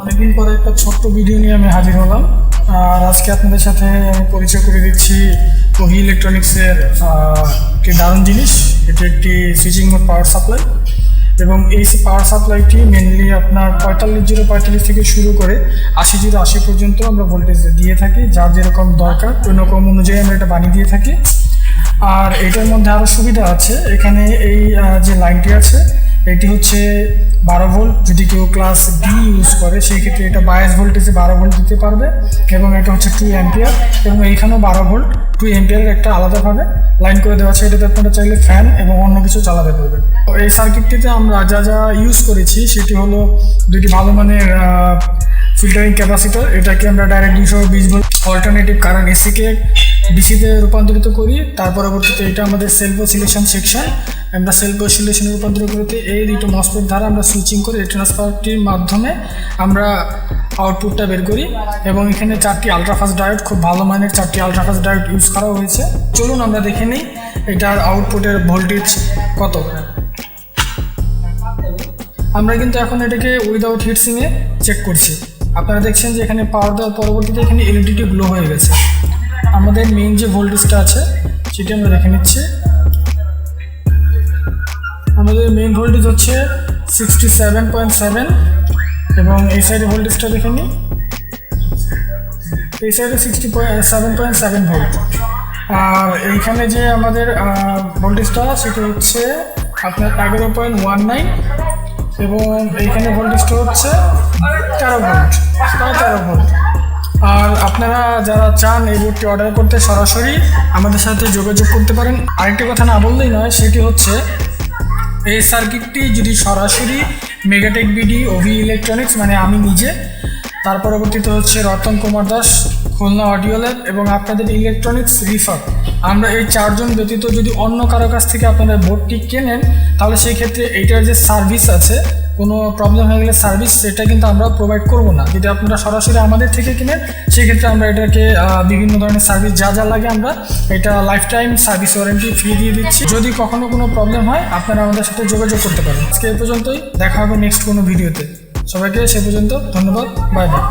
অনেকদিন পরে একটা ছোট্ট ভিডিও নিয়ে আমি হাজির হলাম। আর আজকে আপনাদের সাথে আমি পরিচয় করে দিচ্ছি ওহি ইলেকট্রনিক্সের একটি দারুণ জিনিস। এটি একটি সুইচিং মোড পাওয়ার সাপ্লাই, এবং এই পাওয়ার সাপ্লাইটি মেনলি আপনার 45-045 থেকে শুরু করে 80-80 পর্যন্ত আমরা ভোল্টেজ দিয়ে থাকি। যার যেরকম দরকার ওই রকম অনুযায়ী আমরা এটা বানিয়ে দিয়ে থাকি। আর এটার মধ্যে আরও সুবিধা আছে। এখানে এই যে লাইনটি আছে এটি হচ্ছে 12 ভোল্ট। যদি কেউ ক্লাস ডি ইউজ করে সেই ক্ষেত্রে এটা 22 ভোল্টেজে 12 ভোল্ট দিতে পারবে, এবং এটা হচ্ছে 2 অ্যাম্পিয়ার, এবং এইখানেও 12 ভোল্ট 2 অ্যাম্পিয়ারের একটা আলাদাভাবে লাইন করে দেওয়া আছে। এটাতে আপনারা চাইলে ফ্যান এবং অন্য কিছু চালাতে পারবেন। এই সার্কিটটিতে আমরা যা যা ইউজ করেছি সেটি হলো দুটি ভালো মানের ফিল্টারিং ক্যাপাসিটর। এটাকে আমরা ডাইরেক্ট 220 ভোল্ট অল্টারনেটিভ কারেন্ট এসিকে ডিসিতে রূপান্তরিত করি। তার পরবর্তীতে এটা আমাদের সেলফ অসিলেশন সেকশন। আমরা সেলফ অসিলেশনে রূপান্তরিত করতে এই দুটো মসফেট দ্বারা আমরা সুইচিং করে এই ট্রান্সফারটির মাধ্যমে আমরা আউটপুটটা বের করি। এবং এখানে 4টি আলট্রাফাস্ট ডায়োড, খুব ভালো মানের 4টি আলট্রাফাস্ট ডায়োড ইউজ করা হয়েছে। চলুন আমরা দেখে নিই এটার আউটপুটের ভোল্টেজ কত। আমরা কিন্তু এখন এটাকে উইদাউট হিটসিংয়ে চেক করছি। আপনারা দেখছেন যে এখানে পাওয়ার দেওয়ার পরবর্তীতে এখানে এলইডিটি গ্লো হয়ে গেছে। আমাদের মেইন যে ভোল্টেজটা আছে সেটি আমরা দেখে নিচ্ছি। আমাদের মেইন ভোল্টেজ হচ্ছে 67.7, এবং এই সাইডে ভোল্টেজটা দেখে নিই। এই সাইডে 67.7 ভোল্ট। আর এইখানে যে আমাদের ভোল্টেজটা সেটা হচ্ছে আপনার 11.19, এবং এইখানে ভোল্টেজটা হচ্ছে 13 ভোল্ট, প্রায় 13 ভোল্ট। আর আপনারা যারা চান এই বোর্ডটি অর্ডার করতে সরাসরি আমাদের সাথে যোগাযোগ করতে পারেন। আরেকটি কথা না বললেই নয়, সেটি হচ্ছে এই সার্কিটটি যদি সরাসরি মেগাটেক বিডি, ওভি ইলেকট্রনিক্স মানে আমি নিজে, তার পরবর্তীতে হচ্ছে রতন কুমার দাস, খুলনা অডিও ল্যাব, এবং আপনাদের ইলেকট্রনিক্স রিফার, আমরা এই 4 জন ব্যতীত যদি অন্য কারো কাছ থেকে আপনারা বোর্ডটি কেনেন তাহলে সেই ক্ষেত্রে এইটার যে সার্ভিস আছে, কোনো প্রবলেম হয়ে গেলে সার্ভিস, সেটা কিন্তু আমরা প্রোভাইড করব না। যদি আপনারা সরাসরি আমাদের থেকে কিনেন সেই ক্ষেত্রে আমরা এটাকে বিভিন্ন ধরনের সার্ভিস যা যা লাগে আমরা এটা life time service warranty free দিয়ে দিচ্ছি। যদি কখনো কোনো প্রবলেম হয় আপনারা আমাদের সাথে যোগাযোগ করতে পারেন। আজকে এই পর্যন্তই, দেখা হবে নেক্সট কোনো ভিডিওতে। সবাইকে সে পর্যন্ত ধন্যবাদ, বাই বাই।